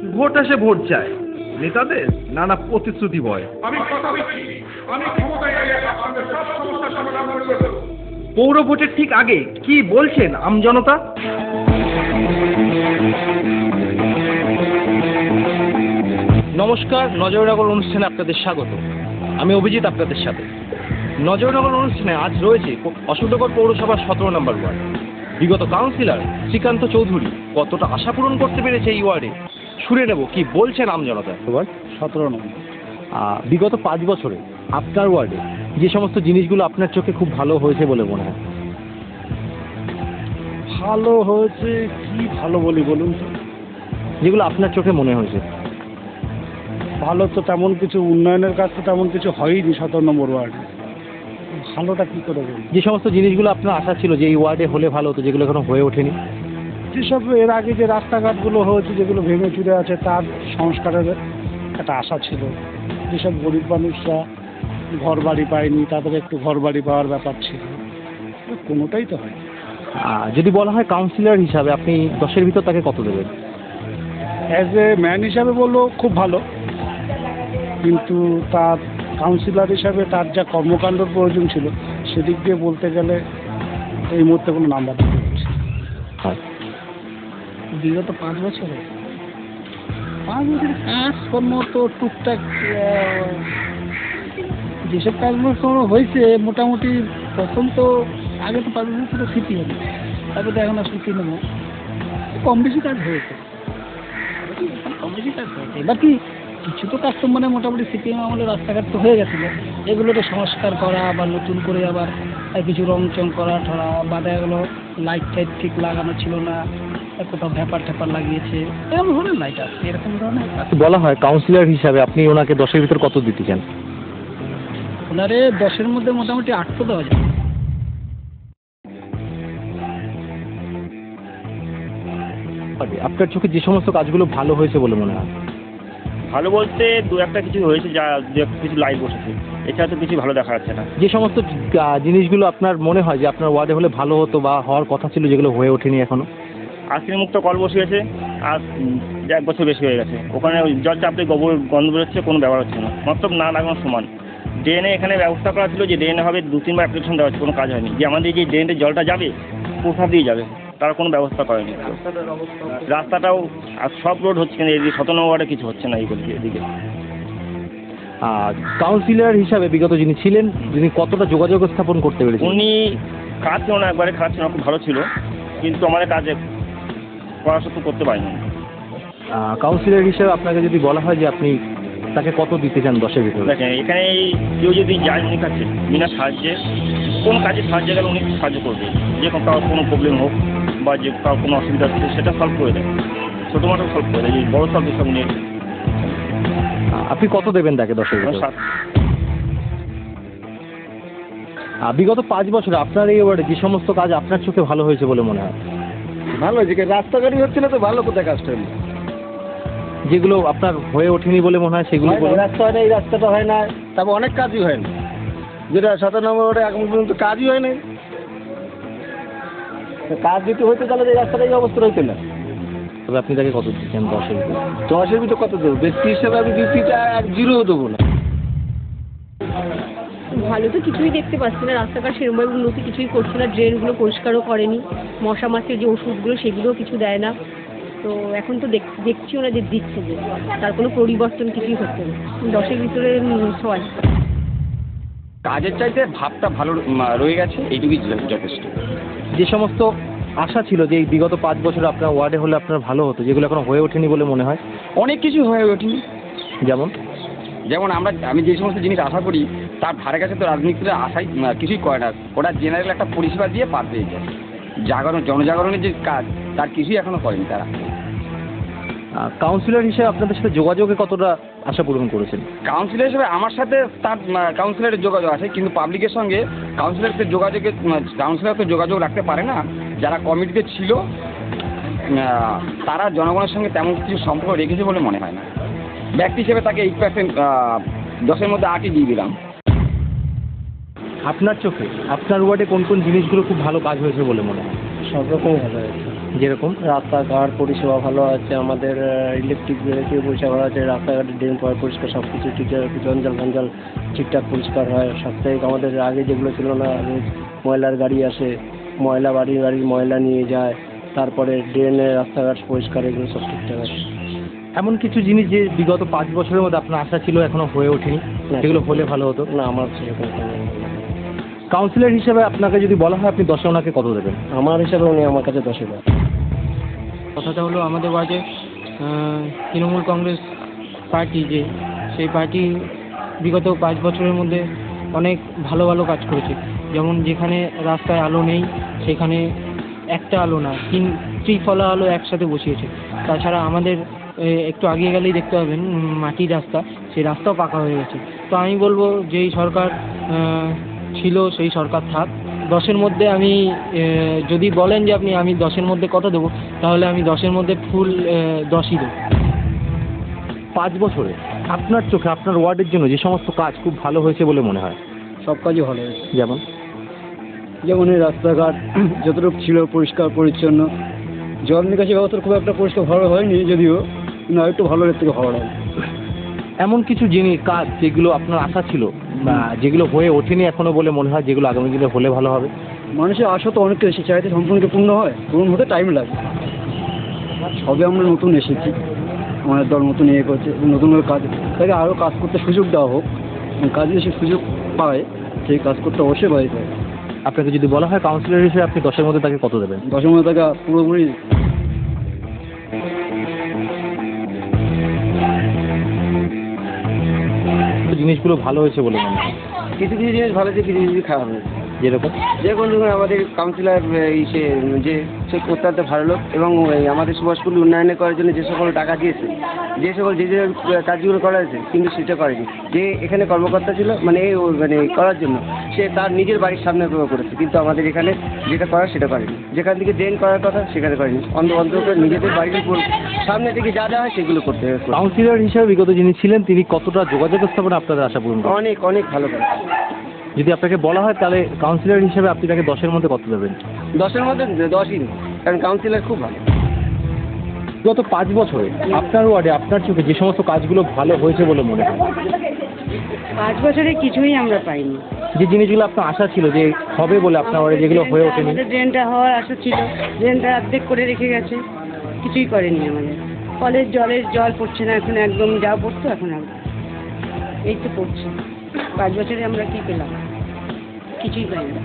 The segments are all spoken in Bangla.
ভোট আসে ভোট যায়, নেতাদের নানা প্রতিশ্রুতি বয়। আমি কথা দিচ্ছি, আমি ক্ষমতায় এলে আপনাদের সব সমস্যার সমাধান করে দেব। পৌর ভোটের ঠিক আগে কি বলছেন আমজনতা? নমস্কার, নজরনগর অনুষ্ঠানে আপনাদের স্বাগত। আমি অভিজিৎ আপনাদের সাথে। নজরনগর অনুষ্ঠানে আজ রয়েছে অশোকনগর পৌরসভার 17 নম্বর ওয়ার্ড। বিগত কাউন্সিলর শ্রীকান্ত চৌধুরী কতটা আশা পূরণ করতে পেরেছে এই ওয়ার্ডে, শুনে নেব কি বলছেন আমজনতা। ওয়ার্ড 17 নম্বর। বিগত 5 বছরে আপনার ওয়ার্ডে যে সমস্ত জিনিসগুলো আপনার চোখে খুব ভালো হয়েছে বলে মনে হয়? ভালো হয়েছে কি ভালো বলি বলুন তো? যেগুলো আপনার চোখে মনে হয়েছে ভালো তো তেমন কিছু উন্নয়নের কাজ তো তেমন কিছু হয়নি 17 নম্বর ওয়ার্ডে। ভালোটা কি করে বলি? যে সমস্ত জিনিসগুলো আপনার আশা ছিল যে এই ওয়ার্ডে হলে ভালো হতো, যেগুলো এখনো হয়ে ওঠেনি? যেসব এর আগে যে রাস্তাঘাটগুলো হয়েছে যেগুলো ভেঙে চুরে আছে তার সংস্কারের একটা আশা ছিল। যেসব গরিব মানুষরা ঘর বাড়ি পায়নি তাদের একটু ঘর বাড়ি পাওয়ার ব্যাপার ছিল, কোনোটাই তো হয়। যদি বলা হয় কাউন্সিলর হিসাবে আপনি 10-এর ভিতর তাকে কত দেবেন? অ্যাজ এ ম্যান হিসাবে বললো খুব ভালো, কিন্তু তার কাউন্সিলর হিসাবে তার যা কর্মকাণ্ডর প্রয়োজন ছিল সেদিক দিয়ে বলতে গেলে এই মুহূর্তে কোনো নাম্বার দিতে পারছি না। বিগত 5 বছরে কাজকর্ম তো টুকটাক যেসব কাজকর্ম হয়েছে মোটামুটি প্রথম তো আগে তো 5 বছর ছিল সিপিএম, তারপরে তো এখন আসলে তৃণমূল, কম বেশি কাজ হয়েছে, এবার কি কিছু তো কাজ তো মানে মোটামুটি সিপিএম আমলে রাস্তাঘাট তো হয়ে গেছিলো, এগুলো তো সংস্কার করা বা নতুন করে আবার কিছু রং চং করা ঠরা বা দেখা গেলো লাইট টাইট ঠিক লাগানো ছিল না, কোথাও ভ্যাপার ট্যাপার লাগিয়েছে, এরকম ধরনের লাইট আছে, এরকম ধরনের কাজ। বলা হয় কাউন্সিলর হিসাবে আপনি ওনাকে 10-এর ভিতর কত দিতে চান? ওনারে 10-এর মধ্যে মোটামুটি 8 তো দেওয়া যায়। আপনার চোখে যে সমস্ত কাজগুলো ভালো হয়েছে বলে মনে হয়? ভালো বলতে দু একটা কিছু হয়েছে, যা দু একটা কিছু লাইট বসেছে, এছাড়া তো কিছু ভালো দেখা যাচ্ছে না। যে সমস্ত জিনিসগুলো আপনার মনে হয় যে আপনার ওয়ার্ডে হলে ভালো হতো বা হওয়ার কথা ছিল যেগুলো হয়ে ওঠেনি এখনো? আজকের মুক্ত কল বসিয়েছে, আর 1 বছর বেশি হয়ে গেছে, ওখানে জল চাপলে গোবর গন্ধ বেরোচ্ছে, কোনো ব্যবহার হচ্ছে না, মতলব না লাগানো সমান। ড্রেনে এখানে ব্যবস্থা করা ছিল যে ড্রেনে হবে 2-3 বার অ্যাপ্লিকেশন দেওয়া হচ্ছে, কোনো কাজ হয়নি। যে আমাদের যে ড্রেনের জলটা যাবে কোথা দিয়ে যাবে তার কোনো ব্যবস্থা করেনি। রাস্তাটাও আর সব রোড হচ্ছে না, এদিকে 17 নম্বর ওয়ার্ডে কিছু হচ্ছে না এদিকে। কাউন্সিলর হিসাবে বিগত যিনি ছিলেন, যিনি কতটা যোগাযোগ স্থাপন করতে পেরেছেন? উনি কাজ ছিল না, একবারে খারাপ ছিল না, খুব ভালো ছিল, কিন্তু আমাদের কাজে পড়াশোনা করতে পারিনি। কাউন্সিলর হিসেবে আপনাকে যদি বলা হয় যে আপনি তাকে কত দিতে চান 10-এর ভিতরে? দেখেন এখানে কেউ যদি যায় উনি কাছে বিনা সাহায্যে কোনো কাজে সাহায্য গেলে উনি সাহায্য করবে, যে কারোর কোনো প্রবলেম হোক বা যে কারোর কোনো অসুবিধা হচ্ছে সেটা সলভ করে দেয়, ছোটো মোটো সলভ করে দেয়, বড়ো সব বিষয় উনি। আপনি কত দেবেন তাকে 10-এর ভিতরে? 7। বিগত 5 বছরে আপনার এই ওয়ার্ডে যে সমস্ত কাজ আপনার চোখে ভালো হয়েছে বলে মনে হয়? ভালো হয়েছে, রাস্তাঘাটই হচ্ছে না তো ভালো কোথায় কাজটা হলো? যেগুলো আপনার হয়ে ওঠেনি বলে মনে হয় সেগুলো বলুন। রাস্তা হয় না, এই রাস্তাটা হয় না, তারপর অনেক কাজই হয় না, যেটা 17 নম্বর ওয়ার্ডে এখন পর্যন্ত কাজই হয় না। কাজ যদি হইতো তাহলে এই রাস্তাটা এই অবস্থা হইতো না। তবে আপনি তাকে কত দিচ্ছেন 10-এর ভিতরে? 10-এর ভিতরে কত দেবো? ব্যক্তি হিসাবে আমি ডিউটিটা 0 দেবো না। ভালো তো কিছুই দেখতে পাচ্ছি না, রাস্তাঘাট সেরকমভাবে উন্নতি কিছুই করছে না, ড্রেনগুলো পরিষ্কারও করেনি, মশা মাছির যে ওষুধগুলো সেগুলোও কিছু দেয় না, তো এখন তো দেখছিও না যে দিচ্ছে, যে তার কোনো পরিবর্তন কিছুই হচ্ছে না। 10-এর ভিতরে 6। কাজের চাইতে ভাবটা ভালো রয়ে গেছে, এইটুকুই যথেষ্ট। যে সমস্ত আশা ছিল যে এই বিগত 5 বছরে আপনার ওয়ার্ডে হলে আপনার ভালো হতো, যেগুলো এখনো হয়ে ওঠেনি বলে মনে হয়? অনেক কিছু হয়ে ওঠেনি। যেমন আমি যে সমস্ত জিনিস আশা করি তার ধারে কাছে তো রাজনীতিরা আশাই কিছুই করে না, ওরা জেনারেল একটা পরিষেবা দিয়ে পার পেয়ে যায়। জনজাগরণের যে কাজ তার কিছুই এখনো করেনি তারা। কাউন্সিলর হিসেবে আপনাদের সাথে যোগাযোগে কতটা আশা পূরণ করেছেন? কাউন্সিলর হিসেবে আমার সাথে তার কাউন্সিলরের যোগাযোগ আছে, কিন্তু পাবলিকের সঙ্গে কাউন্সিলর তো যোগাযোগ রাখতে পারে না। যারা কমিটিতে ছিল তারা জনগণের সঙ্গে তেমন কিছু সম্পর্ক রেখেছে বলে মনে হয় না। ব্যক্তি হিসেবে তাকে 8%, 10-এর মধ্যে 8ই দিয়ে দিলাম। আপনার চোখে আপনার ওয়ার্ডে কোন কোন জিনিসগুলো খুব ভালো কাজ হয়েছে বলে মনে হয়? সব রকমই ভালো হয়েছে। যেরকম রাস্তাঘাট পরিষেবা ভালো আছে, আমাদের ইলেকট্রিক পরিষেবা ভালো আছে, রাস্তাঘাটের ড্রেন পরিষ্কার, সব কিছু ঠিক আছে, জঞ্জাল ফঞ্জাল ঠিকঠাক পরিষ্কার হয়। সপ্তাহে আমাদের আগে যেগুলো ছিল না, রোজ ময়লার গাড়ি আসে, ময়লা বাড়ি বাড়ি ময়লা নিয়ে যায়, তারপরে ড্রেনে রাস্তাঘাট পরিষ্কার, এগুলো সব ঠিকঠাক আছে। এমন কিছু জিনিস যে বিগত 5 বছরের মধ্যে আপনার আশা ছিল এখনো হয়ে ওঠেনি, যেগুলো হলে ভালো হতো? না, আমার সেরকম কোনো কাউন্সিলর হিসেবে আপনাকে যদি বলা হয় আপনি 10-এ ওনাকে কত দেবেন? আমার হিসাবে উনি আমার কাছে 10 দেয়। কথাটা হলো আমাদের ওয়ার্ডে তৃণমূল কংগ্রেস পার্টি, যে সেই পার্টি বিগত 5 বছরের মধ্যে অনেক ভালো ভালো কাজ করেছে। যেমন যেখানে রাস্তায় আলো নেই সেখানে একটা আলো না, ত্রিফলা আলো একসাথে বসিয়েছে। তাছাড়া আমাদের একটু আগিয়ে গেলেই দেখতে পাবেন মাটির রাস্তা, সেই রাস্তাও পাকা হয়ে গেছে। তো আমি বলবো যেই সরকার ছিল সেই সরকার থাক। 10-এর মধ্যে আমি যদি বলেন যে আপনি আমি 10-এর মধ্যে কত দেবো, তাহলে আমি 10-এর মধ্যে ফুল 10ই দেবো। 5 বছরে আপনার চোখে আপনার ওয়ার্ডের জন্য যে সমস্ত কাজ খুব ভালো হয়েছে বলে মনে হয়? সব কাজই ভালো হয়েছে। যেমন এই রাস্তাঘাট যতটুকু ছিল পরিষ্কার পরিচ্ছন্ন, জল নিকাশি ব্যবস্থা খুব একটা পরিষ্কার ভালো হয়নি যদিও, না একটু ভালো এর থেকে ভালো হয়। এমন কিছু জিনিস কাজ যেগুলো আপনার আশা ছিল বা যেগুলো হয়ে ওঠেনি এখনো বলে মনে হয়, যেগুলো আগামী দিনে হলে ভালো হবে? মানুষের আশা তো অনেক এসে চাইতে সম্পূর্ণ পূর্ণ হয়, পূরণ হতে টাইম লাগে। সবে আমরা নতুন এসেছি, আমাদের দল নতুন করছে, নতুনভাবে কাজ, তাকে আরও কাজ করতে সুযোগ দেওয়া হোক, কাজে সে সুযোগ পায় সেই কাজ করতে অবশ্যই বাড়িতে হয়। আপনাকে যদি বলা হয় কাউন্সিলর হিসেবে আপনি 10-এর মধ্যে তাকে কত দেবেন? 10-এর মধ্যে তাকে পুরোপুরি জিনিসগুলো ভালো হয়েছে বলে মনে হয়? কিছু কিছু জিনিস ভালো হয়েছে, কিছু কিছু খারাপ হয়েছে। যেরকম দেখুন আমাদের কাউন্সিলর সে অত্যন্ত ভালো লোক, এবং আমাদের সুভাষপল্লী উন্নয়নে করার জন্য যে সকল টাকা দিয়েছে, যে সকল যে কাজগুলো করা হয়েছে, কিন্তু সেটা করেনি। যে এখানে কর্মকর্তা ছিল মানে করার জন্য, সে তার নিজের বাড়ির সামনে করেছে, কিন্তু আমাদের এখানে যেটা করার সেটা করেনি। যেখান থেকে ড্রেন করার কথা সেখানে করেনি, অন্তত নিজেদের বাড়ির উপর সামনে থেকে যা যা হয় সেগুলো করতে হবে। কাউন্সিলর হিসেবে বিগত যিনি ছিলেন তিনি কতটা যোগাযোগ স্থাপনে আপনাদের আশা পূরণ করেন? অনেক অনেক ভালো করে। যদি আপনাকে বলা হয় তাহলে কাউন্সিলর হিসেবে আপনি তাকে 10-এর মধ্যে কত দেবেন? 10-এর মধ্যে 10ই দেব, কারণ কাউন্সিলর খুব ভালো। গত 5 বছরে আপনার ওয়ার্ডে আপনার চোখে যে সমস্ত কাজগুলো ভালো হয়েছে বলে মনে হয়? 5 বছরে কিছুই আমরা পাইনি। যে জিনিসগুলো আপনার আশা ছিল যে হবে বলে আপনার ওয়ার্ডে, যেগুলো হয়ে ওঠেনি? আমাদের ড্রেনটা হওয়ার আশা ছিল, ড্রেনটা অর্ধেক করে রেখে গেছে, কিছুই করেনি আমাদের। কলের জল পড়ছে না এখন, একদম যা পড়তো এখন এই তো পড়ছে। 5 বছরে আমরা কি পেলাম? কিছুই পাই না।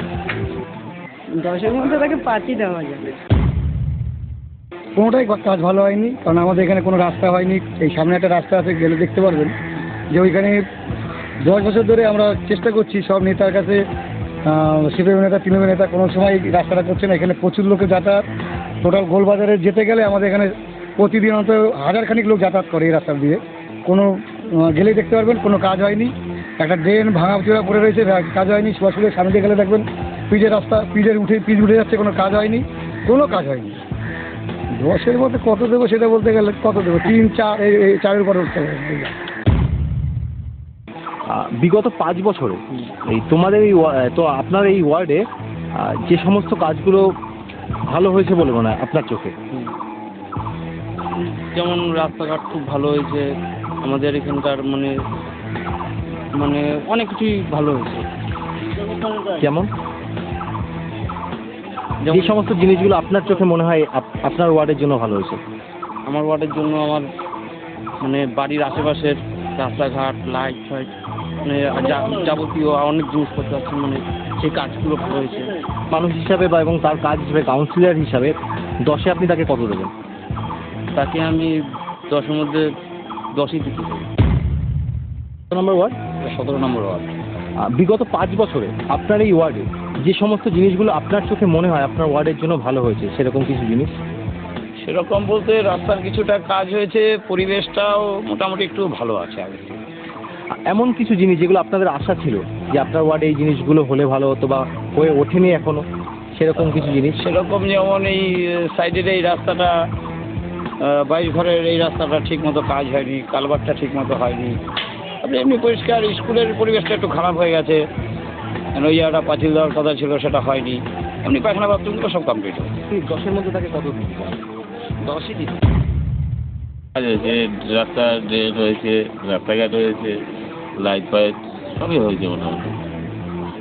10-এর মধ্যে তাকে 5ই দেওয়া যাবে। কোনোটাই কাজ ভালো হয়নি, কারণ আমাদের এখানে কোনো রাস্তা হয়নি। এই সামনে একটা রাস্তা আছে, গেলে দেখতে পারবেন যে ওইখানে 10 বছর ধরে আমরা চেষ্টা করছি সব নেতার কাছে, সিপিএম নেতা তৃণমূল নেতা, কোনো সময় এই রাস্তাটা করছে না। এখানে প্রচুর লোকের যাতায়াত, টোটাল গোলবাজারে যেতে গেলে আমাদের এখানে প্রতিদিন অন্তত 1000 লোক যাতায়াত করে এই রাস্তা দিয়ে। কোনো গেলেই দেখতে পারবেন কোনো কাজ হয়নি। একটা ড্রেন ভাঙা চোরা পড়ে রয়েছে, কাজ হয়নি। সুভাষপুরের সামনে গেলে দেখবেন পিচের রাস্তা, পিচ উঠে যাচ্ছে, কোনো কাজ হয়নি, কোনো কাজ হয়নি। 10-এর মধ্যে কত দেবো সেটা বলতে গেলে কত দেবো, 3-4 এই 4-এর উপরে উঠতে হবে। বিগত 5 বছরে এই তোমাদের এই তো আপনার এই ওয়ার্ডে যে সমস্ত কাজগুলো ভালো হয়েছে বলে মনে হয় আপনার চোখে? যেমন রাস্তাঘাট খুব ভালো হয়েছে আমাদের এখানকার, মানে অনেক কিছুই ভালো হয়েছে। যেমন যে সমস্ত জিনিসগুলো আপনার চোখে মনে হয় আপনার ওয়ার্ডের জন্য ভালো হয়েছে? আমার ওয়ার্ডের জন্য আমার বাড়ির আশেপাশের রাস্তাঘাট, লাইট ফাইট, যাবতীয় অনেক জিনিসপত্র আছে, সেই কাজগুলো ভালো হয়েছে। মানুষ হিসাবে বা এবং তার কাজ হিসাবে কাউন্সিলর হিসাবে 10-এ আপনি তাকে কত দেবেন? তাকে আমি 10-এর মধ্যে 10ই দিতে চাই। কত নম্বর ওয়ার্ড? 17 নম্বর ওয়ার্ড। বিগত 5 বছরে আপনার এই ওয়ার্ডে যে সমস্ত জিনিসগুলো আপনার চোখে মনে হয় আপনার ওয়ার্ডের জন্য ভালো হয়েছে, সেরকম কিছু জিনিস? সেরকম বলতে রাস্তার কিছুটা কাজ হয়েছে, পরিবেশটাও মোটামুটি একটু ভালো আছে আগে থেকে। এমন কিছু জিনিস যেগুলো আপনাদের আশা ছিল যে আপনার ওয়ার্ডে এই জিনিসগুলো হলে ভালো হতো বা হয়ে ওঠেনি এখনো, সেরকম কিছু জিনিস? সেরকম যেমন এই সাইডের এই রাস্তাটা, 22 ঘরের এই রাস্তাটা ঠিক মতো কাজ হয়নি, কালভারটা ঠিক মতো হয়নি। তারপরে এমনি পরিষ্কার স্কুলের পরিবেশটা একটু খারাপ হয়ে গেছে, ওই একটা পাঁচিল দেওয়ার কথা ছিল সেটা হয়নি। এমনি পায়খানা বাথরুমগুলো সব কমপ্লিট হবে। 10-এর মধ্যে তাকে কত দিতে চান? 10ই দিচ্ছি। কাজ হয়েছে, রাস্তা ড্রেন হয়েছে, রাস্তাঘাট হয়েছে, লাইট ফাইট সবই হয়েছে মোটামুটি।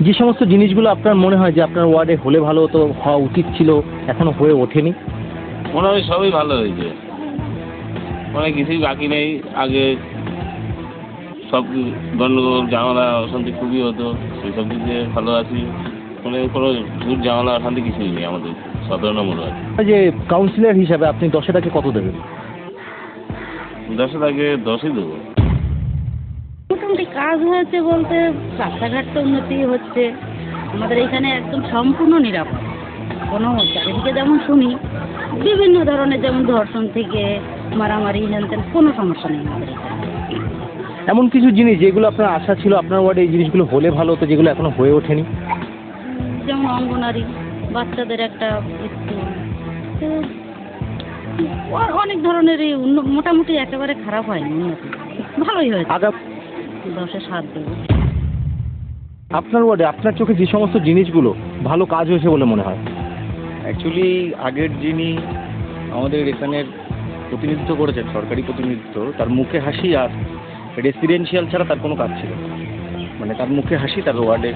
যে সমস্ত জিনিসগুলো আপনার মনে হয় যে আপনার ওয়ার্ডে হলে ভালো হতো, হওয়া উচিত ছিল, এখনো হয়ে ওঠেনি? মনে হয় সবই ভালো হয়েছে, মানে কিছুই বাকি নেই। আগে সব গণ্ডগোল ঝামেলা অশান্তি খুবই হতো, সেসব দিক দিয়ে ভালো আছি। মানে কোনো ঝুট ঝামেলা অশান্তি কিছুই নেই আমাদের 17 নম্বর ওয়ার্ড। যে কাউন্সিলর হিসাবে আপনি 10-এ তাকে কত দেবেন? 10 আগে 10ই দেবো। মোটামুটি কাজ হয়েছে বলতে রাস্তাঘাট তো উন্নতি হচ্ছে, আমাদের এখানে একদম সম্পূর্ণ নিরাপদ। কোনো চারিদিকে যেমন শুনি বিভিন্ন ধরনের, যেমন ধর্ষণ থেকে মারামারি হেনতেন, কোনো সমস্যা নেই আমাদের এখানে। এমন কিছু জিনিস যেগুলো আপনার আশা ছিল আপনার ওয়ার্ডে এই জিনিসগুলো হলে ভালো হতো, যেগুলো এখনো হয়ে ওঠেনি? যেমন অঙ্গনারী, বাচ্চাদের একটা স্কুল, তো অনেক ধরনের এই মোটামুটি একেবারে খারাপ হয়নি, উন্নতি ভালোই হয়েছে। 10-এ 7 দেবো। আপনার ওয়ার্ডে আপনার চোখে যে সমস্ত জিনিসগুলো ভালো কাজ হয়েছে বলে মনে হয়? অ্যাকচুয়ালি আগের যিনি আমাদের এখানের প্রতিনিধিত্ব করেছেন, সরকারি প্রতিনিধিত্ব, তার মুখে হাসি আর রেসিডেন্সিয়াল ছাড়া তার কোনো কাজ ছিল না। মানে তার মুখে হাসি, তার ওয়ার্ডে,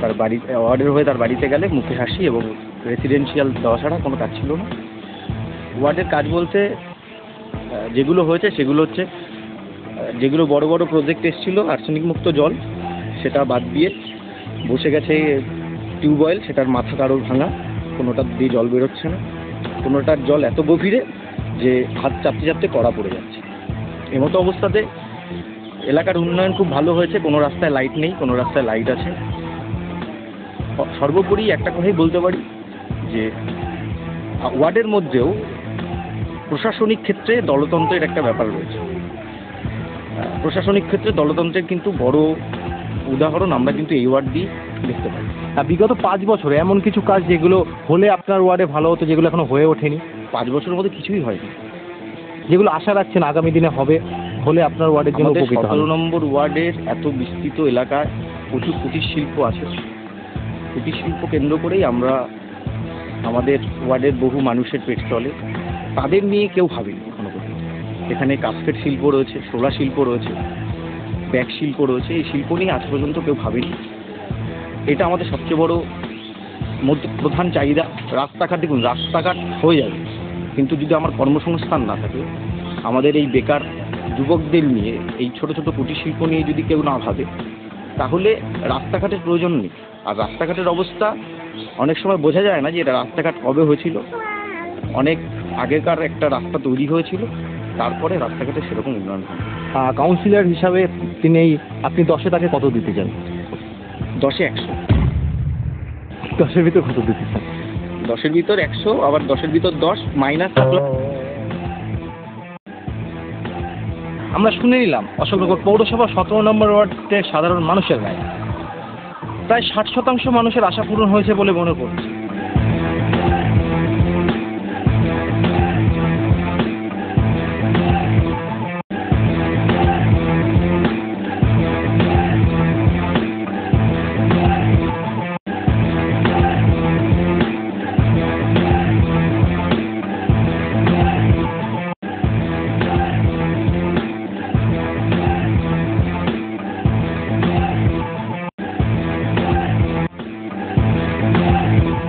তার বাড়ি, ওয়ার্ডের হয়ে তার বাড়িতে গেলে মুখে হাসি এবং রেসিডেন্সিয়াল দেওয়া ছাড়া কোনো কাজ ছিল না। ওয়ার্ডের কাজ বলতে যেগুলো হয়েছে সেগুলো হচ্ছে যেগুলো বড় বড় প্রজেক্ট এসেছিলো আর্সেনিক মুক্ত জল, সেটা বাদ দিয়ে বসে গেছে টিউবওয়েল, সেটার মাথা কারোর ভাঙা, কোনোটার দিয়ে জল বেরোচ্ছে না, কোনোটার জল এত গভীরে যে হাত চাপতে চাপতে কড়া পড়ে যাচ্ছে। এমতো অবস্থাতে এলাকার উন্নয়ন খুব ভালো হয়েছে। কোনো রাস্তায় লাইট নেই, কোনো রাস্তায় লাইট আছে। সর্বোপরি একটা কথাই বলতে পারি যে ওয়ার্ডের মধ্যেও প্রশাসনিক ক্ষেত্রে দলতন্ত্রের একটা ব্যাপার রয়েছে। প্রশাসনিক ক্ষেত্রে দলতন্ত্রের কিন্তু বড় উদাহরণ আমরা কিন্তু এই ওয়ার্ড দিয়ে দেখতে পাই। বিগত 5 বছরে এমন কিছু কাজ যেগুলো হলে আপনার ওয়ার্ডে ভালো হতো, যেগুলো এখনো হয়ে ওঠেনি? 5 বছরের মধ্যে কিছুই হয়নি। যেগুলো আশা রাখছেন আগামী দিনে হবে, হলে আপনার ওয়ার্ডের জন্য আমাদের উপকৃত হবে? 17 নম্বর ওয়ার্ডের এত বিস্তৃত এলাকায় প্রচুর কুটির শিল্প আছে। কুটির শিল্প কেন্দ্র করেই আমরা আমাদের ওয়ার্ডের বহু মানুষের পেট চলে। তাদের নিয়ে কেউ ভাবেনি এখনো পর্যন্ত। এখানে কাস্কেট শিল্প রয়েছে, শোলা শিল্প রয়েছে, ব্যাগ শিল্প রয়েছে। এই শিল্প নিয়ে আজ পর্যন্ত কেউ ভাবেনি। এটা আমাদের সবচেয়ে বড় প্রধান চাহিদা। রাস্তাঘাট দেখুন, রাস্তাঘাট হয়ে যাবে, কিন্তু যদি আমার কর্মসংস্থান না থাকে, আমাদের এই বেকার যুবকদের নিয়ে, এই ছোট ছোট কুটির শিল্প নিয়ে যদি কেউ না ভাবে, তাহলে রাস্তাঘাটের প্রয়োজন নেই। আর রাস্তাঘাটের অবস্থা অনেক সময় বোঝা যায় না যে এটা রাস্তাঘাট কবে হয়েছিল। অনেক আগেকার একটা রাস্তা তৈরি হয়েছিল, তারপরে রাস্তাঘাটে সেরকম উন্নয়ন হয়। কাউন্সিলর হিসাবে আপনি 10-এ তাকে কত দিতে চান? 10-এ 100। 10-এর ভিতর কত দিতে চান? 10-এর ভিতর 100, আবার 10-এর ভিতর 10 মাইনাস থাকলো। আমরা শুনে নিলাম অশোকনগর পৌরসভা 17 নম্বর ওয়ার্ডের সাধারণ মানুষের রায়। প্রায় 60% মানুষের আশা পূরণ হয়েছে বলে মনে করছি।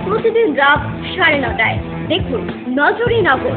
প্রতিদিন রাত 9:30টায় দেখুন নজরে নগর।